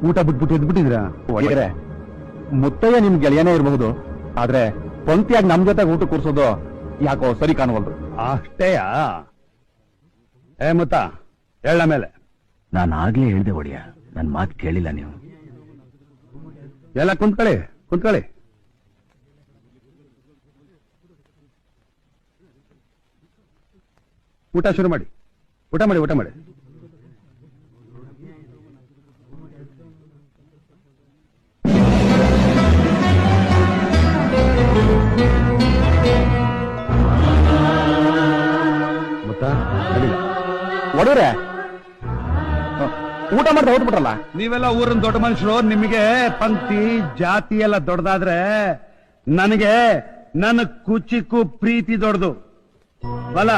ಊಟ ಬಿಟ್ಬಿಟ್ಟು ಎದ್ಬಿಟ್ಟಿದ್ರ ಒಳಗಡೆ ಮುತ್ತಯ್ಯ ನಿಮ್ ಗೆಳೆಯನೇ ಇರಬಹುದು, ಆದ್ರೆ ಪಂಕ್ತಿಯಾಗಿ ನಮ್ ಜೊತೆ ಊಟ ಕೂರ್ಸೋದು ಯಾಕೋ ಸರಿ ಕಾಣವಲ್ರು. ಅಷ್ಟೇಯಾ? ಏ ಮುತ್ತ, ಹೇಳ ಮೇಲೆ. ನಾನು ಆಗ್ಲೇ ಹೇಳ್ದೆ ಒಡೆಯ, ನನ್ ಮಾತು ಕೇಳಿಲ್ಲ ನೀವು. ಎಲ್ಲ ಕುಂತ್ಕೊಳ್ಳಿ ಕುಂತ್ಕೊಳ್ಳಿ. ಊಟ ಶುರು ಮಾಡಿ, ಊಟ ಮಾಡಿ, ಊಟ ಮಾಡಿ. ಒಡವ್ರೆ ಊಟ ಮಾಡ್ತಾ ಹೊಟ್ಬಿಟ್ರಲ್ಲ. ನೀವೆಲ್ಲ ಊರಿನ ದೊಡ್ಡ ಮನುಷ್ಯರು, ನಿಮಗೆ ಪಂಕ್ತಿ ಜಾತಿ ಎಲ್ಲ ದೊಡ್ಡದಾದ್ರೆ ನನಗೆ ನನ್ನ ಕುಚಿಕ್ಕೂ ಪ್ರೀತಿ ದೊಡ್ಡದು. ಬಲ